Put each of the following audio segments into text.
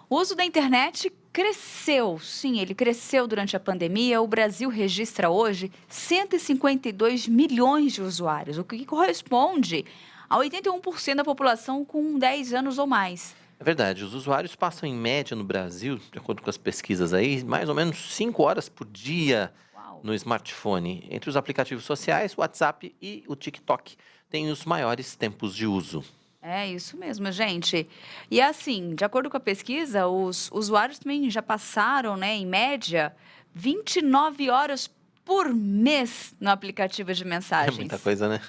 O uso da internet cresceu, sim, ele cresceu durante a pandemia. O Brasil registra hoje 152 milhões de usuários, o que corresponde a 81% da população com 10 anos ou mais. É verdade, os usuários passam em média no Brasil, de acordo com as pesquisas aí, mais ou menos 5 horas por dia Uau! no smartphone. Entre os aplicativos sociais, o WhatsApp e o TikTok têm os maiores tempos de uso. É isso mesmo, gente. E assim, de acordo com a pesquisa, os usuários também já passaram, né, em média, 29 horas por mês no aplicativo de É muita mensagens. coisa, né?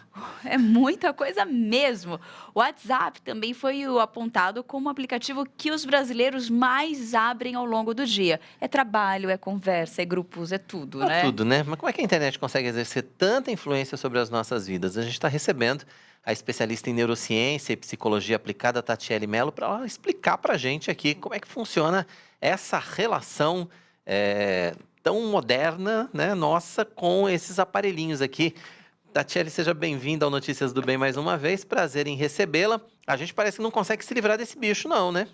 É muita coisa mesmo. O WhatsApp também foi apontado como o aplicativo que os brasileiros mais abrem ao longo do dia. É trabalho, é conversa, é grupos, é tudo, Pra né? tudo, né? Mas como é que a internet consegue exercer tanta influência sobre as nossas vidas? A gente está recebendo a especialista em neurociência e psicologia aplicada, Tatiele Mello, para ela explicar para a gente aqui como é que funciona essa relação tão moderna, né, nossa, com esses aparelhinhos aqui. Tatiele, seja bem-vinda ao Notícias do Bem mais uma vez. Prazer em recebê-la. A gente parece que não consegue se livrar desse bicho, não, né?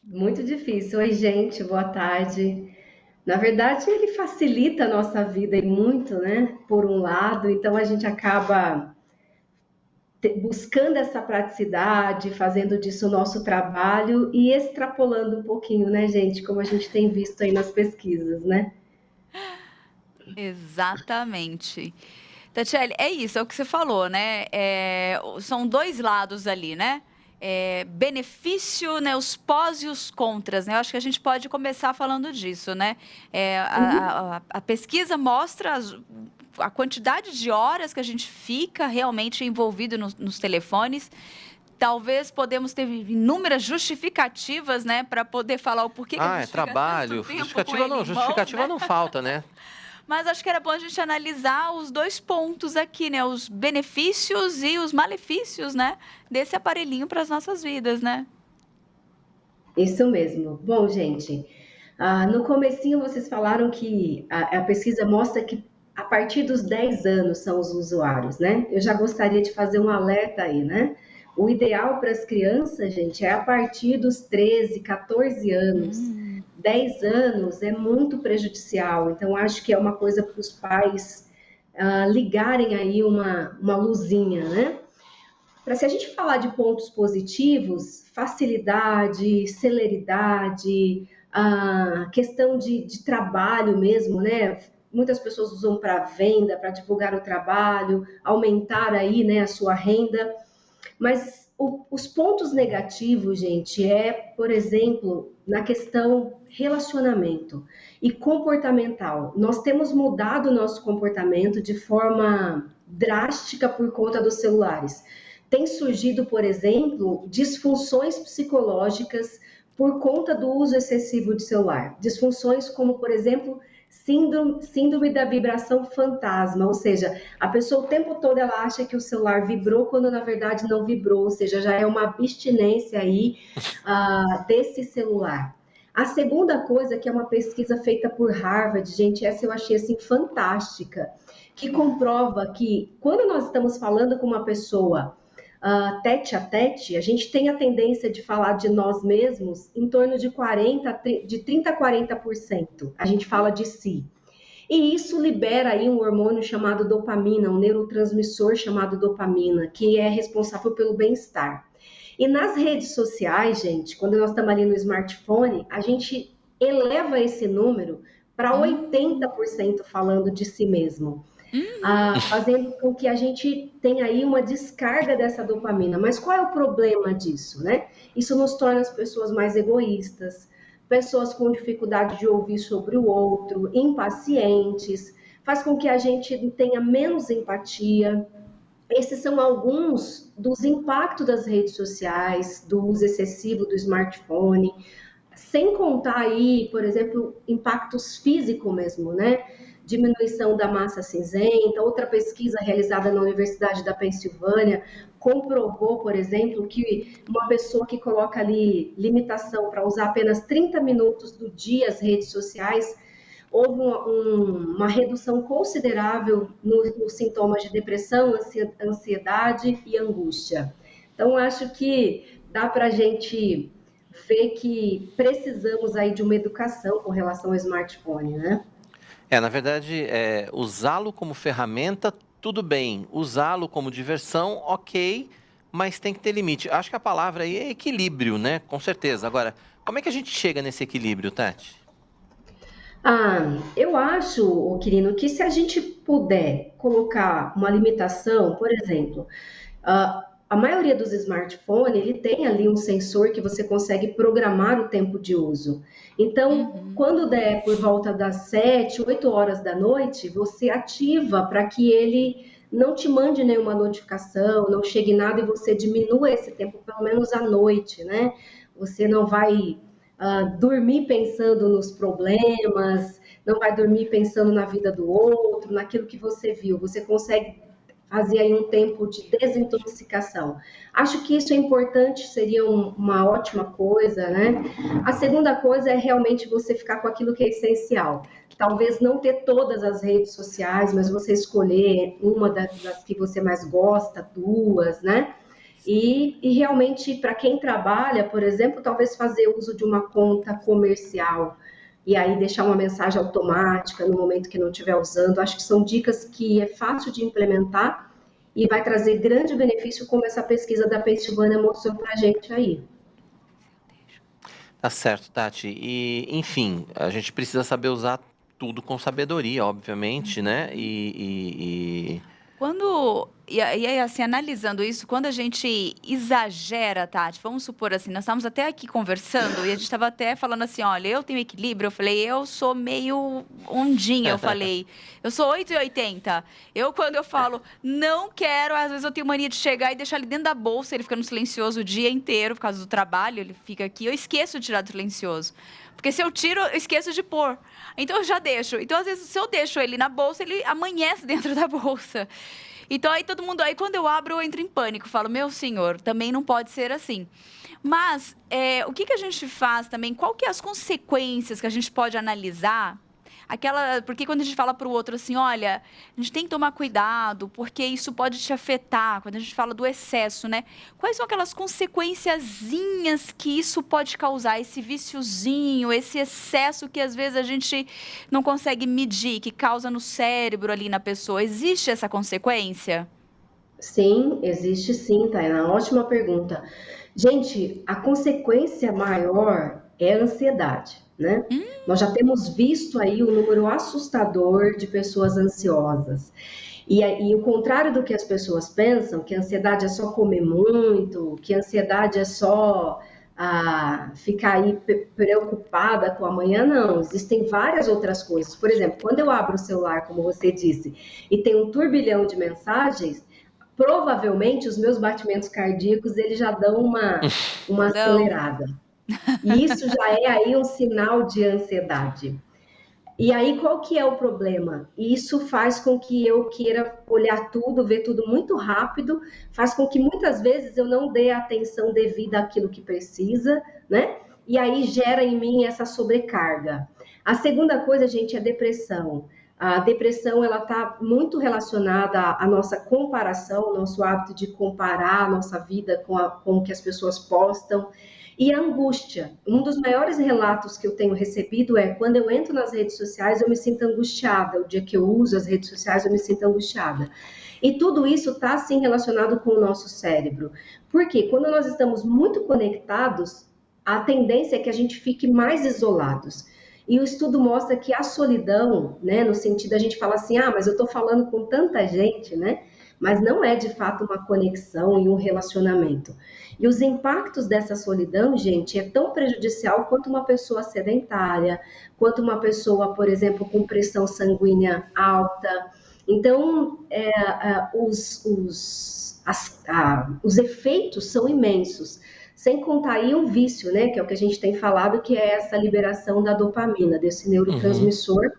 Muito difícil. Oi, gente, boa tarde. Na verdade, ele facilita a nossa vida e muito, né? Por um lado, então a gente acaba buscando essa praticidade, fazendo disso o nosso trabalho e extrapolando um pouquinho, né, gente? Como a gente tem visto aí nas pesquisas, né? Exatamente. Tatiele, é isso, é o que você falou, né? São dois lados ali, né? Benefício, né? Os pós e os contras, né? Eu acho que a gente pode começar falando disso, né? A pesquisa mostra a quantidade de horas que a gente fica realmente envolvido nos telefones. Talvez podemos ter inúmeras justificativas, né, para poder falar o porquê que a Ah, é gente fica tanto trabalho. tempo com ele em mãos, Justificativa né? não falta, né? Mas acho que era bom a gente analisar os dois pontos aqui, né? Os benefícios e os malefícios, né? Desse aparelhinho para as nossas vidas, né? Isso mesmo. Bom, gente, no comecinho vocês falaram que a pesquisa mostra que a partir dos 10 anos são os usuários, né? Eu já gostaria de fazer um alerta aí, né? O ideal para as crianças, gente, é a partir dos 13, 14 anos. Hum, 10 anos é muito prejudicial, então acho que é uma coisa para os pais ligarem aí uma luzinha, né? Para se a gente falar de pontos positivos, facilidade, celeridade, a questão de trabalho mesmo, né? Muitas pessoas usam para venda, para divulgar o trabalho, aumentar aí, né, a sua renda. Mas os pontos negativos, gente, por exemplo, na questão relacionamento e comportamental. Nós temos mudado o nosso comportamento de forma drástica por conta dos celulares. Tem surgido, por exemplo, disfunções psicológicas por conta do uso excessivo de celular. Disfunções como, por exemplo, síndrome da vibração fantasma, ou seja, a pessoa o tempo todo ela acha que o celular vibrou quando na verdade não vibrou, ou seja, já é uma abstinência aí desse celular. A segunda coisa, que é uma pesquisa feita por Harvard, gente, essa eu achei assim fantástica, que comprova que quando nós estamos falando com uma pessoa tete a tete, a gente tem a tendência de falar de nós mesmos em torno de 30 a 40%. A gente fala de si. E isso libera aí um hormônio chamado dopamina, um neurotransmissor chamado dopamina, que é responsável pelo bem-estar. E nas redes sociais, gente, quando nós estamos ali no smartphone, a gente eleva esse número para hum, 80% falando de si mesmo, uhum. fazendo com que a gente tenha aí uma descarga dessa dopamina. Mas qual é o problema disso, né? Isso nos torna as pessoas mais egoístas, pessoas com dificuldade de ouvir sobre o outro, impacientes, faz com que a gente tenha menos empatia. Esses são alguns dos impactos das redes sociais, do uso excessivo do smartphone, sem contar aí, por exemplo, impactos físicos mesmo, né? Diminuição da massa cinzenta. Outra pesquisa realizada na Universidade da Pensilvânia comprovou, por exemplo, que uma pessoa que coloca ali limitação para usar apenas 30 minutos do dia as redes sociais, houve uma redução considerável nos sintomas de depressão, ansiedade e angústia. Então, acho que dá para a gente vê que precisamos aí de uma educação com relação ao smartphone, né? Na verdade, usá-lo como ferramenta, tudo bem. Usá-lo como diversão, ok, mas tem que ter limite. Acho que a palavra aí é equilíbrio, né? Com certeza. Agora, como é que a gente chega nesse equilíbrio, Tati? Eu acho, ô Quirino, que se a gente puder colocar uma limitação, por exemplo, a maioria dos smartphones, ele tem ali um sensor que você consegue programar o tempo de uso. Então, Uhum. quando der por volta das 7, 8 horas da noite, você ativa para que ele não te mande nenhuma notificação, não chegue nada e você diminua esse tempo, pelo menos à noite, né? Você não vai dormir pensando nos problemas, não vai dormir pensando na vida do outro, naquilo que você viu. Você consegue fazer aí um tempo de desintoxicação. Acho que isso é importante, seria uma ótima coisa, né? A segunda coisa é realmente você ficar com aquilo que é essencial. Talvez não ter todas as redes sociais, mas você escolher uma das que você mais gosta, duas, né? E realmente, para quem trabalha, por exemplo, talvez fazer uso de uma conta comercial e aí deixar uma mensagem automática no momento que não estiver usando. Acho que são dicas que é fácil de implementar e vai trazer grande benefício, como essa pesquisa da Pensilvânia mostrou para a gente aí. Tá certo, Tati. E, enfim, a gente precisa saber usar tudo com sabedoria, obviamente, né? E aí, assim, analisando isso, quando a gente exagera, Tati, vamos supor assim, nós estávamos até aqui conversando e a gente estava até falando assim, olha, eu tenho equilíbrio, eu falei, eu sou meio ondinha, eu falei, eu sou 8,80. Quando eu falo, não quero, às vezes eu tenho mania de chegar e deixar ele dentro da bolsa, ele fica no silencioso o dia inteiro por causa do trabalho, ele fica aqui, eu esqueço de tirar do silencioso. Porque se eu tiro, eu esqueço de pôr. Então eu já deixo. Então, às vezes, se eu deixo ele na bolsa, ele amanhece dentro da bolsa. Então, aí todo mundo... Aí, quando eu abro, eu entro em pânico. Falo, meu senhor, também não pode ser assim. Mas, o que a gente faz também? Qual que é as consequências que a gente pode analisar? Porque quando a gente fala para o outro assim, olha, a gente tem que tomar cuidado, porque isso pode te afetar, quando a gente fala do excesso, né? Quais são aquelas consequenciazinhas que isso pode causar, esse viciozinho, esse excesso que às vezes a gente não consegue medir, que causa no cérebro ali na pessoa? Existe essa consequência? Sim, existe sim, Tainá. Ótima pergunta. Gente, a consequência maior é a ansiedade, né? Nós já temos visto aí um número assustador de pessoas ansiosas. E o contrário do que as pessoas pensam, que a ansiedade é só comer muito, que a ansiedade é só ficar aí preocupada com amanhã, não. Existem várias outras coisas. Por exemplo, quando eu abro o celular, como você disse, e tem um turbilhão de mensagens, provavelmente os meus batimentos cardíacos eles já dão uma Não. acelerada. E isso já é aí um sinal de ansiedade. E aí, qual que é o problema? Isso faz com que eu queira olhar tudo, ver tudo muito rápido, faz com que muitas vezes eu não dê a atenção devida àquilo que precisa, né? E aí gera em mim essa sobrecarga. A segunda coisa, gente, é a depressão. A depressão, ela está muito relacionada à nossa comparação, ao nosso hábito de comparar a nossa vida com o que as pessoas postam. E a angústia. Um dos maiores relatos que eu tenho recebido é quando eu entro nas redes sociais, eu me sinto angustiada. O dia que eu uso as redes sociais, eu me sinto angustiada. E tudo isso está, sim, relacionado com o nosso cérebro. Porque quando nós estamos muito conectados, a tendência é que a gente fique mais isolados. E o estudo mostra que a solidão, né, no sentido a gente fala assim, mas eu estou falando com tanta gente, né? Mas não é de fato uma conexão e um relacionamento. E os impactos dessa solidão, gente, é tão prejudicial quanto uma pessoa sedentária, quanto uma pessoa, por exemplo, com pressão sanguínea alta. Então, os efeitos são imensos. Sem contar aí um vício, né? Que é o que a gente tem falado, que é essa liberação da dopamina, desse neurotransmissor,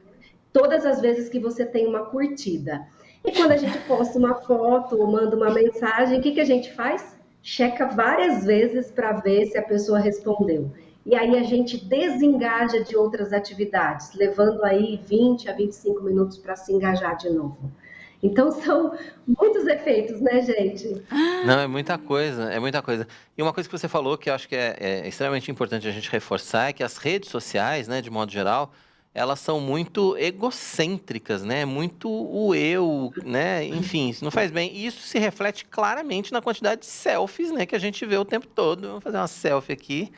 todas as vezes que você tem uma curtida. E quando a gente posta uma foto ou manda uma mensagem, o que a gente faz? Checa várias vezes para ver se a pessoa respondeu. E aí a gente desengaja de outras atividades, levando aí 20 a 25 minutos para se engajar de novo. Então são muitos efeitos, né, gente? Não, é muita coisa, é muita coisa. E uma coisa que você falou que eu acho que é extremamente importante a gente reforçar é que as redes sociais, né, de modo geral, elas são muito egocêntricas, né? Muito o eu, né? Enfim, isso não faz bem. E isso se reflete claramente na quantidade de selfies, né, que a gente vê o tempo todo. Vamos fazer uma selfie aqui.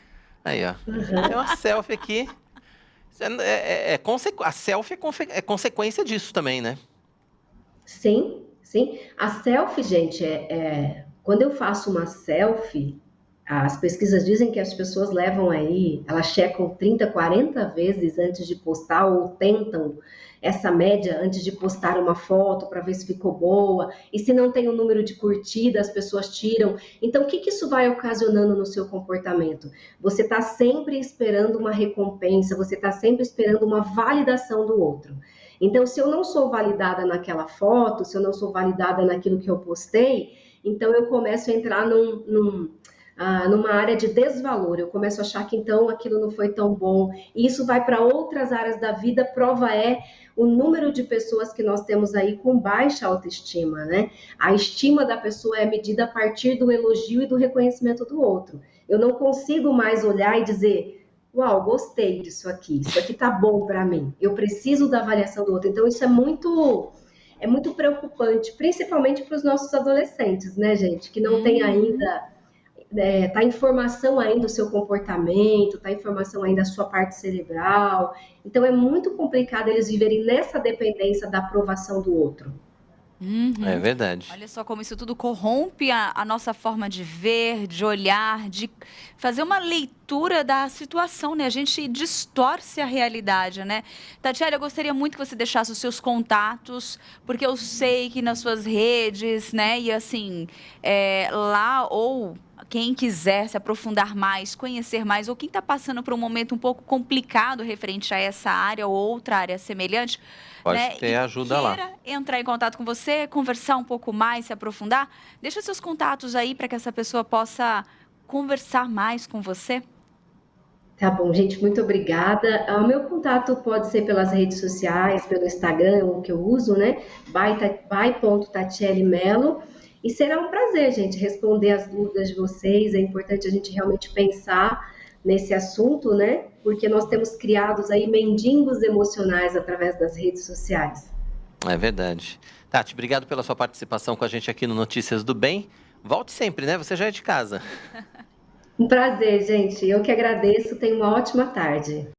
Aí, ó. Tem uma selfie aqui. A selfie é consequência disso também, né? Sim, sim. A selfie, gente, quando eu faço uma selfie, as pesquisas dizem que as pessoas levam aí, elas checam 30, 40 vezes antes de postar, ou tentam essa média antes de postar uma foto para ver se ficou boa. E se não tem o número de curtida, as pessoas tiram. Então, o que que isso vai ocasionando no seu comportamento? Você está sempre esperando uma recompensa, você está sempre esperando uma validação do outro. Então, se eu não sou validada naquela foto, se eu não sou validada naquilo que eu postei, então eu começo a entrar numa área de desvalor. Eu começo a achar que então aquilo não foi tão bom. E isso vai para outras áreas da vida. Prova é o número de pessoas que nós temos aí com baixa autoestima, né? A estima da pessoa é medida a partir do elogio e do reconhecimento do outro. Eu não consigo mais olhar e dizer: uau, gostei disso aqui, isso aqui tá bom para mim. Eu preciso da avaliação do outro. Então isso é muito preocupante, principalmente para os nossos adolescentes, né, gente, que não tem Uhum. ainda tá em formação ainda o seu comportamento, tá em formação ainda a sua parte cerebral. Então é muito complicado eles viverem nessa dependência da aprovação do outro. É Uhum. verdade. Olha só como isso tudo corrompe a nossa forma de ver, de olhar, de fazer uma leitura da situação, né? A gente distorce a realidade, né? Tatiana, eu gostaria muito que você deixasse os seus contatos, porque eu sei que nas suas redes, né? E assim, lá ou quem quiser se aprofundar mais, conhecer mais, ou quem está passando por um momento um pouco complicado referente a essa área ou outra área semelhante, Pode né, ter e ajuda lá. queira entrar em contato com você, conversar um pouco mais, se aprofundar, deixa seus contatos aí para que essa pessoa possa conversar mais com você. Tá bom, gente, muito obrigada. O meu contato pode ser pelas redes sociais, pelo Instagram, o que eu uso, né? Vai.tatiele Melo. E será um prazer, gente, responder as dúvidas de vocês. É importante a gente realmente pensar nesse assunto, né? Porque nós temos criados aí mendigos emocionais através das redes sociais. É verdade. Tati, obrigado pela sua participação com a gente aqui no Notícias do Bem. Volte sempre, né? Você já é de casa. Um prazer, gente. Eu que agradeço. Tenha uma ótima tarde.